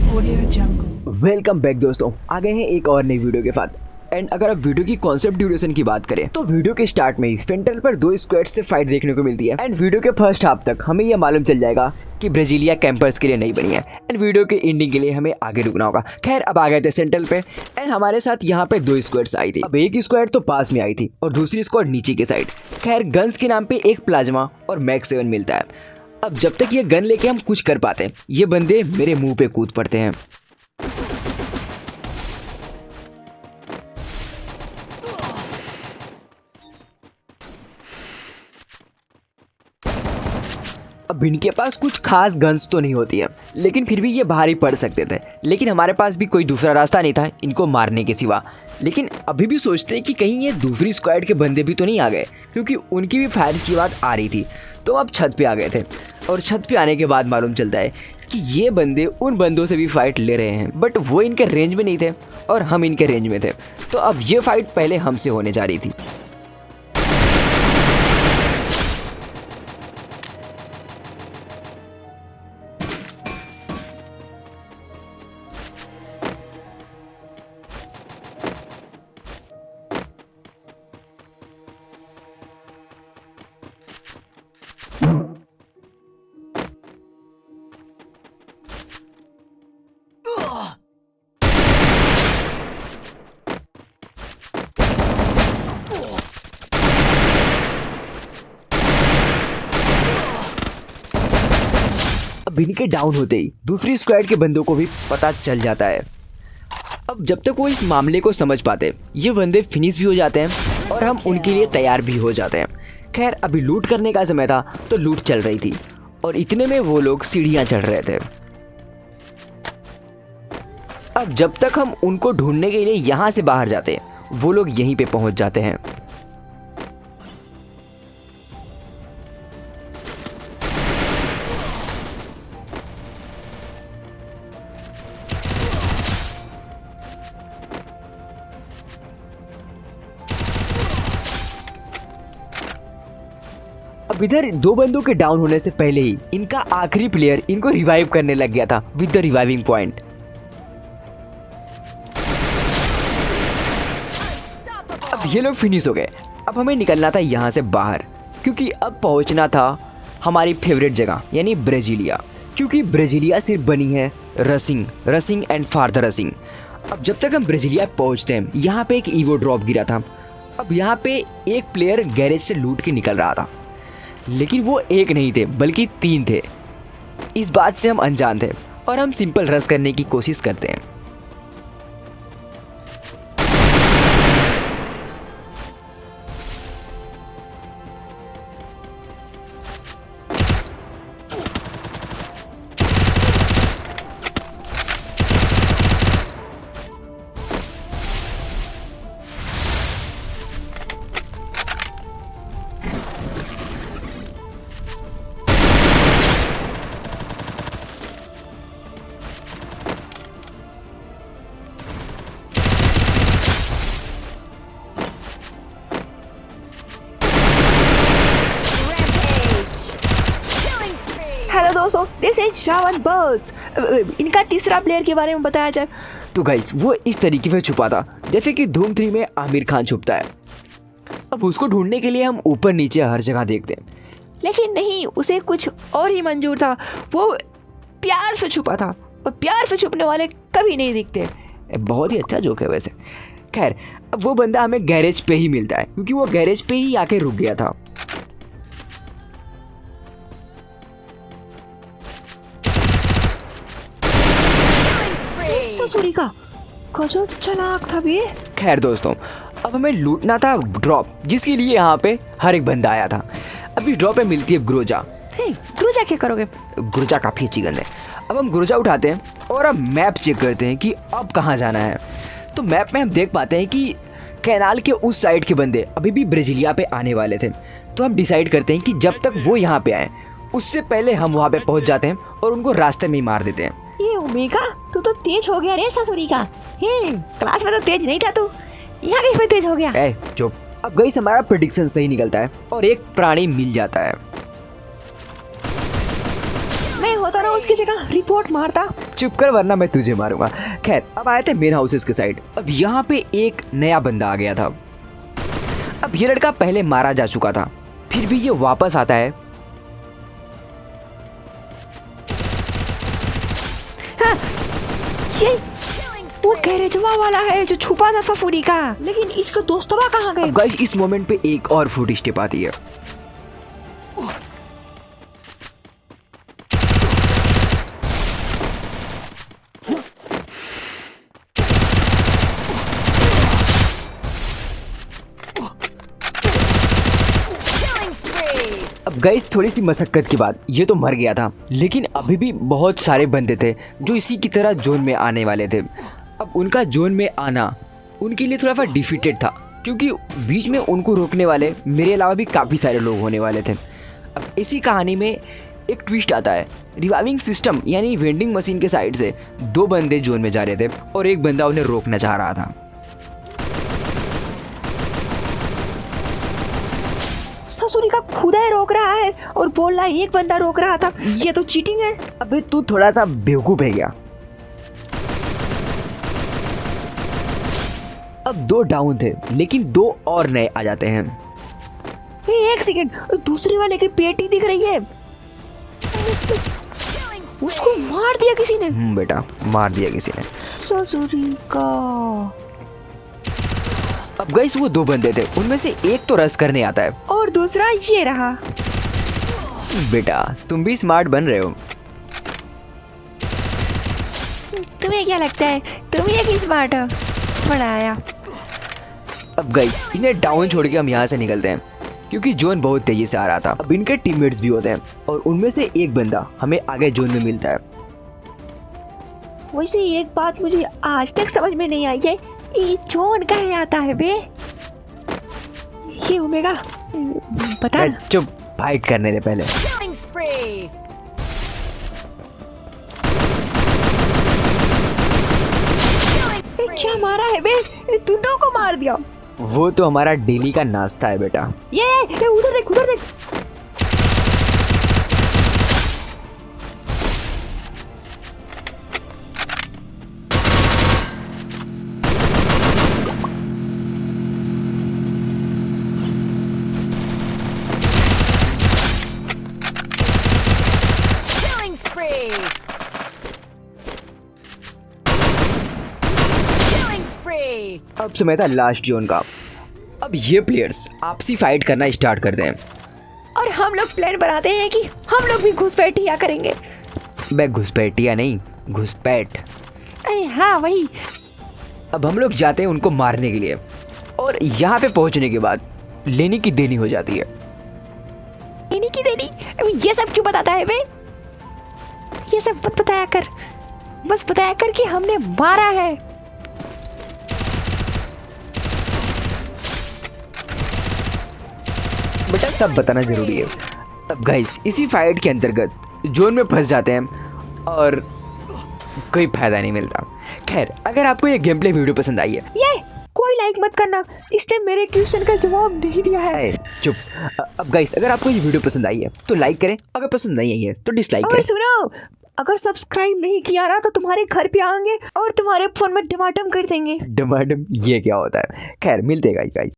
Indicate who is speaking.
Speaker 1: Welcome back दोस्तों, आ गए हैं एक और नई वीडियो के साथ। एंड अगर आप वीडियो की कॉन्सेप्ट ड्यूरेशन की बात करें तो वीडियो के स्टार्ट में ही फेंटल पर 2 स्क्वाड्स से फाइट देखने को मिलती है। एंड वीडियो के फर्स्ट हाफ तक हमें यह मालूम चल जाएगा कि ब्राजीलिया कैंपर्स के लिए नहीं बनी है। एंड वीडियो के एंडिंग के लिए हमें आगे रुकना होगा। खैर, अब आ गए थे सेंट्रल पे एंड हमारे साथ यहाँ पे 2 स्क्वाड्स आई थी। अब एक स्क्वाड तो पास में आई थी और दूसरी स्क्वाड नीचे के साइड। खैर, गन्स के नाम पे एक प्लाज्मा और मैक्स 7 मिलता है। अब जब तक ये गन लेके हम कुछ कर पाते हैं, ये बंदे मेरे मुंह पे कूद पड़ते हैं। अब इनके पास कुछ खास गन्स तो नहीं होती है, लेकिन फिर भी ये भारी पड़ सकते थे। लेकिन हमारे पास भी कोई दूसरा रास्ता नहीं था इनको मारने के सिवा। लेकिन अभी भी सोचते हैं कि कहीं ये दूसरी स्क्वाड के बंदे भी तो नहीं आ गए, क्योंकि उनकी भी फायर की बात आ रही थी। तो अब छत पे आ गए थे और छत पे आने के बाद मालूम चलता है कि ये बंदे उन बंदों से भी फाइट ले रहे हैं, बट वो इनके रेंज में नहीं थे और हम इनके रेंज में थे। तो अब ये फाइट पहले हमसे होने जा रही थी। अब इनके डाउन होते ही दूसरी स्क्वाड के बंदों को भी पता चल जाता है। अब जब तक वो इस मामले को समझ पाते, ये बंदे फिनिश भी हो जाते हैं और हम उनके लिए तैयार भी हो जाते हैं। खैर, अभी लूट करने का समय था तो लूट चल रही थी और इतने में वो लोग सीढ़ियां चढ़ रहे थे। अब जब तक हम उनको ढूंढने के लिए यहाँ से बाहर जाते, वो लोग यहीं पे पहुंच जाते हैं। अब इधर 2 बंदों के डाउन होने से पहले ही इनका आखिरी प्लेयर इनको रिवाइव करने लग गया था विद द रिवाइविंग पॉइंट। अब ये लोग फिनिश हो गए। अब हमें निकलना था यहाँ से बाहर, क्योंकि अब पहुँचना था हमारी फेवरेट जगह यानी ब्राजीलिया। क्योंकि ब्राजीलिया सिर्फ बनी है रसिंग एंड फार्दर रसिंग। अब जब तक हम ब्राजीलिया पहुँचते हैं, यहाँ पे एक ईवो ड्रॉप गिरा था। अब यहाँ पे एक प्लेयर गैरेज से लूट के निकल रहा था, लेकिन वो एक नहीं थे बल्कि 3 थे। इस बात से हम अनजान थे और हम सिंपल रश करने की कोशिश करते हैं।
Speaker 2: हेलो दोस्तों, दिस इज श्रावण बॉस। इनका तीसरा प्लेयर के बारे में बताया जाए
Speaker 1: तो गाइस, वो इस तरीके से छुपा था जैसे कि धूम 3 में आमिर खान छुपता है। अब उसको ढूंढने के लिए हम ऊपर नीचे हर जगह देखते हैं,
Speaker 2: लेकिन नहीं, उसे कुछ और ही मंजूर था। वो प्यार से छुपा था और प्यार से छुपने वाले कभी नहीं दिखते।
Speaker 1: बहुत ही अच्छा जोक है वैसे। खैर, अब वो बंदा हमें गैरेज पे ही मिलता है, क्योंकि वो गैरेज पे ही आके रुक गया था।
Speaker 2: ससुरी का गजब चालाक था बे।
Speaker 1: खैर दोस्तों, अब हमें लूटना था ड्रॉप, जिसके लिए यहाँ पे हर एक बंदा आया था। अभी ड्रॉप में मिलती है ग्रोजा।
Speaker 2: ग्रोजा क्या करोगे?
Speaker 1: ग्रोजा काफ़ी अच्छी गन है। अब हम ग्रोजा उठाते हैं और अब मैप चेक करते हैं कि अब कहाँ जाना है। तो मैप में हम देख पाते हैं कि कैनाल के उस साइड के बंदे अभी भी ब्राजीलिया पे आने वाले थे। तो हम डिसाइड करते हैं कि जब तक वो यहाँ पे आए, उससे पहले हम वहाँ पे पहुँच जाते हैं और उनको रास्ते में ही मार देते हैं।
Speaker 2: ये ओमेगा, तू तो तेज हो गया रे ससुरी का। क्लास में तो तेज नहीं था तू, यहाँ कैसे तेज हो गया?
Speaker 1: चुप। अब गाइस हमारा प्रेडिक्शन सही निकलता है और एक प्राणी मिल जाता है।
Speaker 2: मैं पता ना उसकी जगह रिपोर्ट मारता।
Speaker 1: चुप कर वरना मैं तुझे मारूंगा। खैर अब आए थे मेन हाउसेस के साइड। अब यहाँ पे एक नया बंदा आ गया था। अब ये लड़का पहले मारा जा चुका था, फिर भी ये वापस आता है।
Speaker 2: हाँ, ये वो गैरेजवा वाला है जो छुपा था फफूरी का। लेकिन इसके दोस्तवा कहाँ गए?
Speaker 1: गाइस इस मोमेंट पे एक और फुट स्टेप आती है। अब गाइस थोड़ी सी मशक्कत के बाद ये तो मर गया था, लेकिन अभी भी बहुत सारे बंदे थे जो इसी की तरह जोन में आने वाले थे। अब उनका जोन में आना उनके लिए थोड़ा सा डिफिटेड था, क्योंकि बीच में उनको रोकने वाले मेरे अलावा भी काफ़ी सारे लोग होने वाले थे। अब इसी कहानी में एक ट्विस्ट आता है। रिवाइविंग सिस्टम यानी वेंडिंग मशीन के साइड से 2 बंदे जोन में जा रहे थे और एक बंदा उन्हें रोकना चाह रहा था।
Speaker 2: ससुरी का खुदा ही रोक रहा है और बोल रहा है एक बंदा रोक रहा था। ये तो चीटिंग है।
Speaker 1: अबे तू थोड़ा सा बेवकूफ है क्या? अब 2 डाउन थे, लेकिन 2 और नए आ जाते हैं।
Speaker 2: एक सेकंड, दूसरे वाले की पेटी दिख रही है। उसको मार दिया किसी ने।
Speaker 1: बेटा मार दिया किसी ने।
Speaker 2: ससुरी का।
Speaker 1: अब गाइस वो 2 बंदे थे, उनमें से एक तो रस करने आता है
Speaker 2: और दूसरा ये रहा।
Speaker 1: बेटा तुम भी स्मार्ट बन रहे हो।
Speaker 2: तुम्हें क्या लगता है तुम ही एक स्मार्ट हो? बनाया।
Speaker 1: अब गाइस इन्हें डाउन छोड़ के हम यहाँ से निकलते हैं, क्योंकि जोन बहुत तेजी से आ रहा था। अब इनके टीममेट्स भी होते हैं और उनमें से एक बंदा हमें आगे जोन में मिलता है।
Speaker 2: वैसे एक बात मुझे आज तक समझ में नहीं आई है, ये जोन कहाँ आता है बे? ये ओमेगा पता ना।
Speaker 1: चुप, फाइट करने दे पहले।
Speaker 2: क्या मारा है बे? दोनों को मार दिया।
Speaker 1: वो तो हमारा डेली का नाश्ता है बेटा।
Speaker 2: ये उधर देख, उधर देख।
Speaker 1: अब समय था लास्ट जोन का। अब ये प्लेयर्स आपसी फाइट करना स्टार्ट करते हैं
Speaker 2: और हम लोग प्लान बनाते हैं कि हम लोग भी घुसपैठिया करेंगे।
Speaker 1: मैं घुसपैठिया नहीं, घुसपैठ।
Speaker 2: अरे हाँ वही।
Speaker 1: अब हम लोग जाते हैं उनको मारने के लिए, और यहाँ पे पहुँचने के बाद लेनी की देनी हो जाती है।
Speaker 2: लेनी की देनी? अभी ये सब क्यों बताता है बे? ये सब मत बताया कर, बस बताया कर कि हमने मारा है।
Speaker 1: बेटा सब बताना जरूरी है। अब गाइस इसी फाइट के अंतर्गत जोन में फंस जाते हैं और कोई फायदा नहीं मिलता। खैर अगर आपको ये गेम प्ले वीडियो पसंद आई है,
Speaker 2: ये कोई लाइक मत करना, इसने मेरे क्वेश्चन का जवाब नहीं दिया है।
Speaker 1: चुप। अब गाइस अगर आपको ये वीडियो पसंद आई है तो लाइक करें, अगर पसंद नहीं आई है तो डिसलाइक
Speaker 2: और
Speaker 1: करें।
Speaker 2: सुनो, अगर सब्सक्राइब नहीं किया ना तो तुम्हारे घर पे आएंगे और तुम्हारे फोन में डमाडम कर देंगे।
Speaker 1: डमाडम ये क्या होता है? खैर मिलते हैं गाइस।